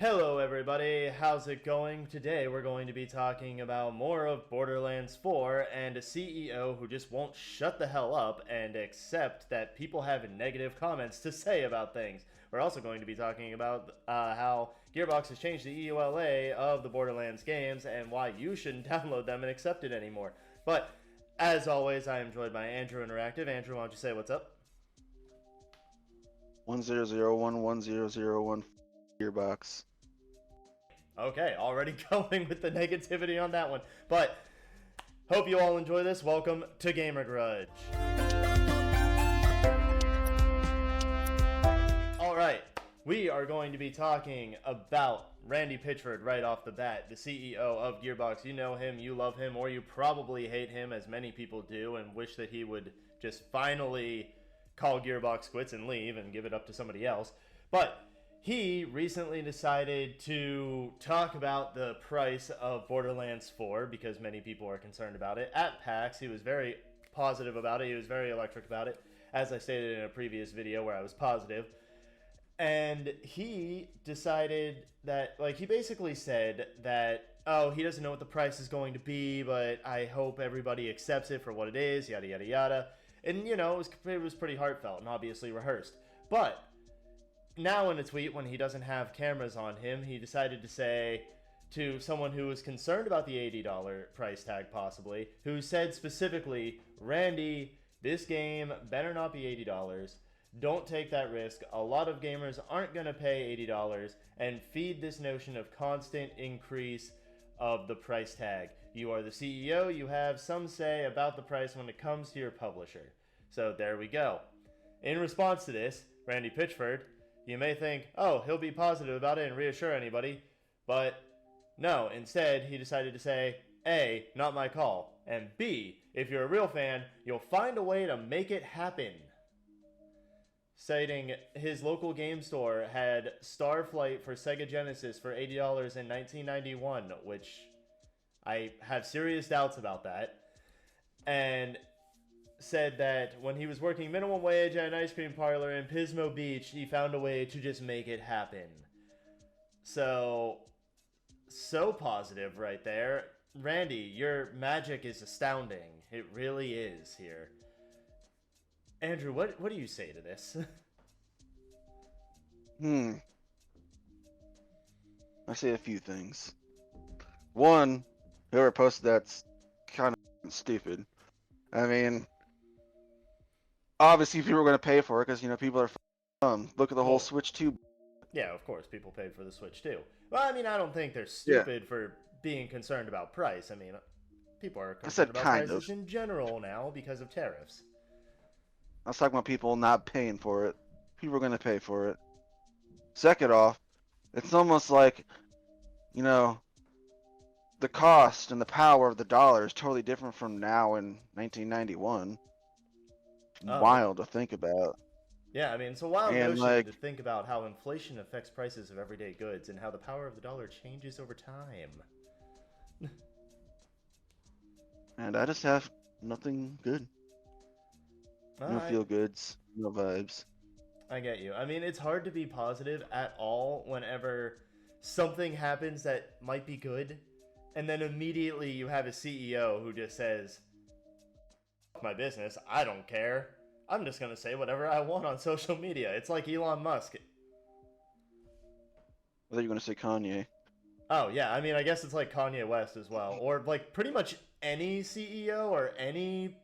Hello everybody, how's it going? Today we're going to be talking about more of Borderlands 4 and a CEO who just won't shut the hell up and accept that people have negative comments to say about things. We're also going to be talking about how Gearbox has changed the EULA of the Borderlands games and why you shouldn't download them and accept it anymore. But as always, I am joined by Andrew Interactive. Andrew, why don't you say what's up? 10011001 Gearbox. Okay, already going with the negativity on that one. But hope you all enjoy this. Welcome to Game Grudge. Alright, we are going to be talking about Randy Pitchford right off the bat, the CEO of Gearbox. You know him, you love him, or you probably hate him, as many people do, and wish that he would just finally call Gearbox quits and leave and give it up to somebody else. But he recently decided to talk about the price of Borderlands 4 because many people are concerned about it. At PAX, he was very positive about it. He was very electric about it, as I stated in a previous video where I was positive. And he decided that, he basically said that, oh, he doesn't know what the price is going to be, but I hope everybody accepts it for what it is, yada, yada, yada. And, you know, it was pretty heartfelt and obviously rehearsed. But now in a tweet, when he doesn't have cameras on him, he decided to say to someone who was concerned about the $80 price tag possibly, who said specifically, Randy, this game better not be $80. Don't take that risk. A lot of gamers aren't going to pay $80 and feed this notion of constant increase of the price tag. You are the CEO. You have some say about the price when it comes to your publisher. So there we go. In response to this, Randy Pitchford, you may think, oh, he'll be positive about it and reassure anybody. But no, instead, he decided to say, A, not my call. And B, if you're a real fan, you'll find a way to make it happen. Citing his local game store had Starflight for Sega Genesis for $80 in 1991, which I have serious doubts about that. And said that when he was working minimum wage at an ice cream parlor in Pismo Beach, he found a way to just make it happen. So positive right there. Randy, your magic is astounding. It really is here. Andrew, what do you say to this? I say a few things. One, whoever posted that's kind of stupid. I mean, obviously people are going to pay for it because, you know, people are look at the whole Switch 2. Yeah, of course, people paid for the Switch too. Well, I mean, I don't think they're stupid for being concerned about price. I mean, people are concerned about prices in general now because of tariffs. I was talking about people not paying for it. People are going to pay for it. Second off, it's almost like, you know, the cost and the power of the dollar is totally different from now in 1991. Wild to think about. Yeah, I mean, it's a wild notion to think about how inflation affects prices of everyday goods and how the power of the dollar changes over time. And I just have nothing good. No feel goods, no vibes. I get you. I mean, it's hard to be positive at all whenever something happens that might be good, and then immediately you have a CEO who just says, my business, I don't care. I'm just going to say whatever I want on social media. It's like Elon Musk. I thought you were going to say Kanye. Oh, yeah. I mean, I guess it's like Kanye West as well. Or like pretty much any CEO or any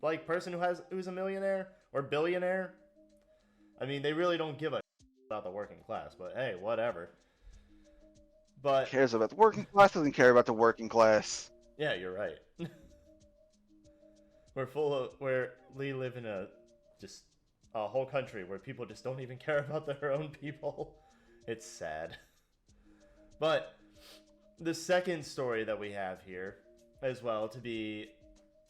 like person who's a millionaire or billionaire. I mean, they really don't give a about the working class, but hey, whatever. But cares about the working class doesn't care about the working class. Yeah, you're right. We live in a whole country where people just don't even care about their own people. It's sad. But the second story that we have here as well, to be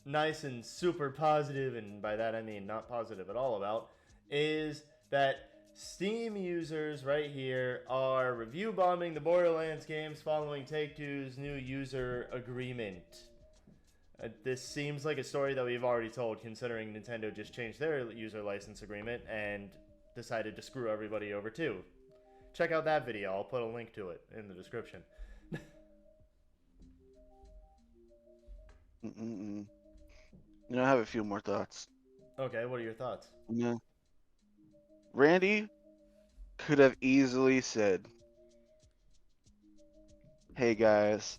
nice and super positive, and by that I mean not positive at all about, is that Steam users right here are review bombing the Borderlands games following Take-Two's new user agreement. This seems like a story that we've already told, considering Nintendo just changed their user license agreement and decided to screw everybody over too. check out that video. I'll put a link to it in the description. Mm-mm-mm. You know, I have a few more thoughts. Okay, what are your thoughts? Yeah. Randy could have easily said, "Hey guys,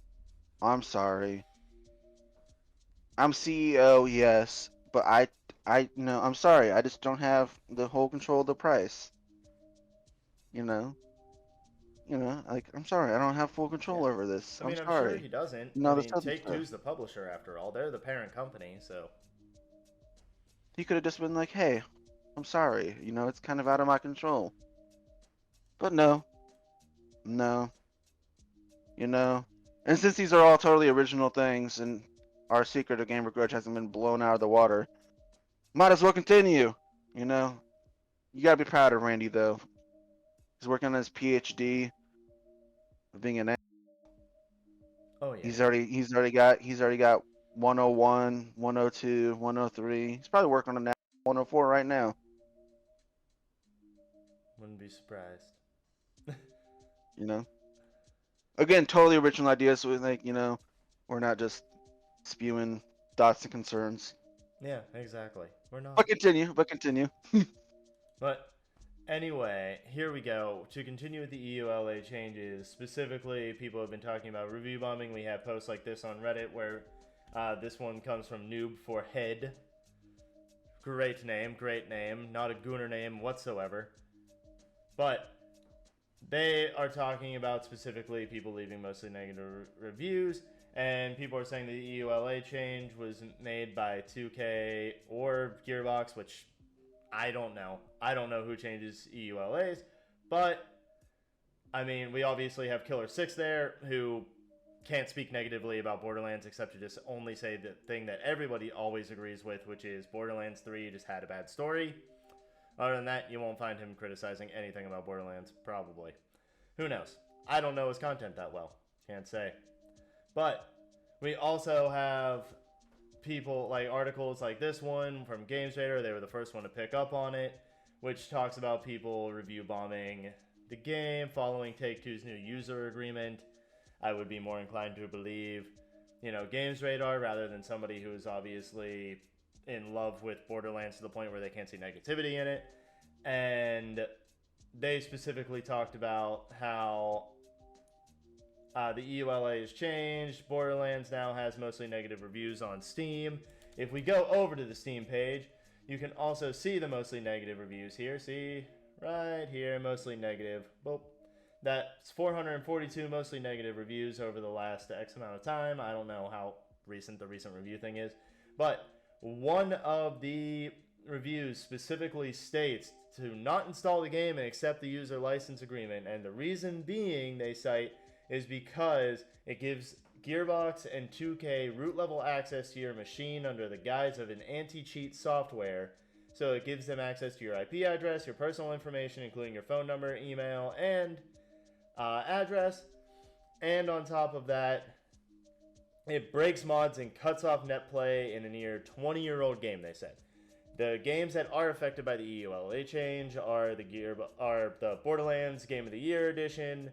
I'm sorry. I'm CEO, yes, but I'm sorry. I just don't have the whole control of the price. You know, like I'm sorry. I don't have full Yeah. control over this. I I'm mean, I'm sure sorry. he doesn't. You I know, this mean, other stuff." Take-Two's the publisher after all. They're the parent company, so. He could have just been like, "Hey, I'm sorry. You know, it's kind of out of my control." But no, no, you know. And since these are all totally original things, and our secret of Game Grudge hasn't been blown out of the water, might as well continue. You know, you gotta be proud of Randy though. He's working on his PhD of being an. Oh, yeah. He's already got 101, 102, 103. He's probably working on that 104 right now. Wouldn't be surprised. You know. Again, totally original ideas. So we're not just spewing thoughts and concerns. Yeah, exactly. We're not. But continue. But anyway, here we go. To continue with the EULA changes, specifically, people have been talking about review bombing. We have posts like this on Reddit where this one comes from Noob for Head. Great name. Not a gooner name whatsoever. But they are talking about specifically people leaving mostly negative reviews, and people are saying the EULA change was made by 2K or Gearbox, which I don't know. I don't know who changes EULAs, but I mean, we obviously have Killer 6 there, who can't speak negatively about Borderlands except to just only say the thing that everybody always agrees with, which is Borderlands 3 just had a bad story. Other than that, you won't find him criticizing anything about Borderlands, probably. Who knows? I don't know his content that well. Can't say. But we also have people like articles like this one from GamesRadar. They were the first one to pick up on it, which talks about people review bombing the game following Take-Two's new user agreement. I would be more inclined to believe, GamesRadar rather than somebody who is obviously in love with Borderlands to the point where they can't see negativity in it. And they specifically talked about how the EULA has changed. Borderlands now has mostly negative reviews on Steam. If we go over to the Steam page, you can also see the mostly negative reviews here. See, right here, mostly negative. Boop. That's 442 mostly negative reviews over the last X amount of time. I don't know how recent the recent review thing is. But one of the reviews specifically states to not install the game and accept the user license agreement. And the reason being, they cite, is because it gives Gearbox and 2K root level access to your machine under the guise of an anti-cheat software. So it gives them access to your IP address, your personal information, including your phone number, email, and address. And on top of that, it breaks mods and cuts off net play in a near 20-year-old game, they said. The games that are affected by the EULA change are the Borderlands Game of the Year edition,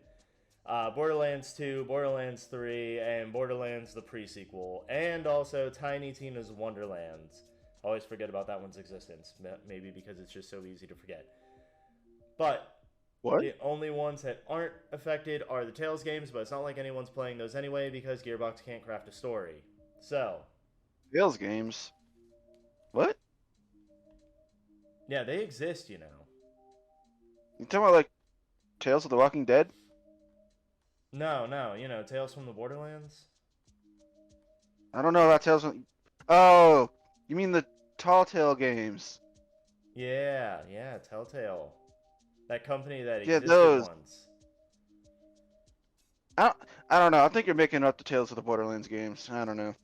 Borderlands 2, Borderlands 3, and Borderlands the pre-sequel, and also Tiny Tina's Wonderlands. Always forget about that one's existence, maybe because it's just so easy to forget. But What? the only ones that aren't affected are the Tales games, but it's not like anyone's playing those anyway because Gearbox can't craft a story. So, Tales games. What? yeah, they exist, You talking about like Tales of the Walking Dead? No, Tales from the Borderlands? I don't know about Tales. Oh, you mean the Tall Tale games? Yeah, Telltale. That company that Yeah, existed those. once. I don't know. I think you're making up the Tales of the Borderlands games. I don't know.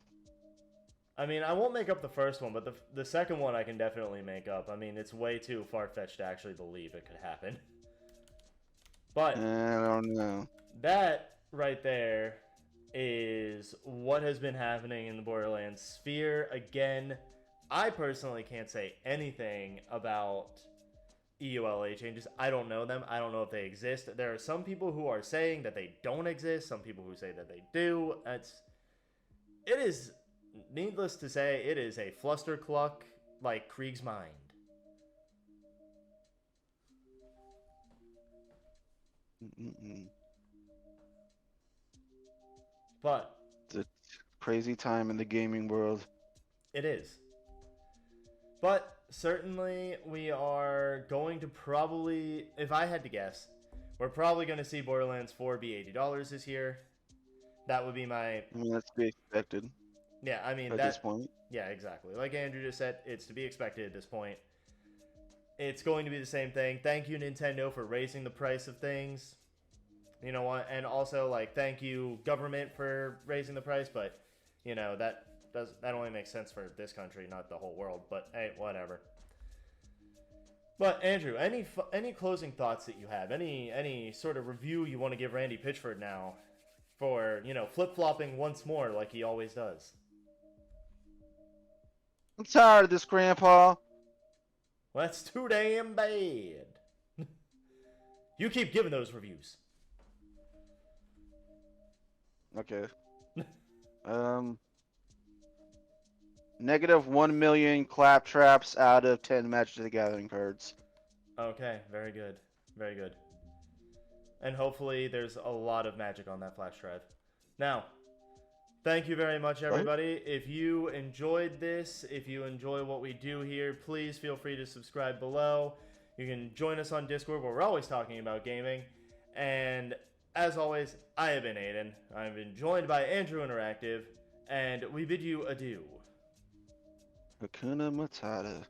I mean, I won't make up the first one, but the second one I can definitely make up. I mean, it's way too far-fetched to actually believe it could happen. But I don't know. that right there is what has been happening in the Borderlands sphere. Again, I personally can't say anything about EULA changes. I don't know them. I don't know if they exist. There are some people who are saying that they don't exist. Some people who say that they do. It is, needless to say, it is a flustercluck like Krieg's mind. Mm-mm-mm. But It's a crazy time in the gaming world. it is. But certainly we are going to probably, if I had to guess, we're probably going to see Borderlands 4 be $80 this year. That would be my, I mean, that's to be expected yeah, I mean, at this point. yeah, exactly. Like Andrew just said, it's to be expected at this point. It's going to be the same thing. Thank you, Nintendo, for raising the price of things. You know what? And also, like, thank you, government, for raising the price. But, you know, that only makes sense for this country, not the whole world. But hey, whatever. But Andrew, any closing thoughts that you have? Any sort of review you want to give Randy Pitchford now for, you know, flip flopping once more like he always does? I'm tired of this, Grandpa. Well, that's too damn bad. You keep giving those reviews. Okay. Negative 1 million claptraps out of 10 Magic the Gathering cards. Okay, very good. Very good. And hopefully there's a lot of magic on that flash drive. Now, thank you very much, everybody. If you enjoyed this, if you enjoy what we do here, please feel free to subscribe below. You can join us on Discord where we're always talking about gaming. And as always, I have been Aiden. I've been joined by Andrew Interactive, and we bid you adieu. Hakuna Matata.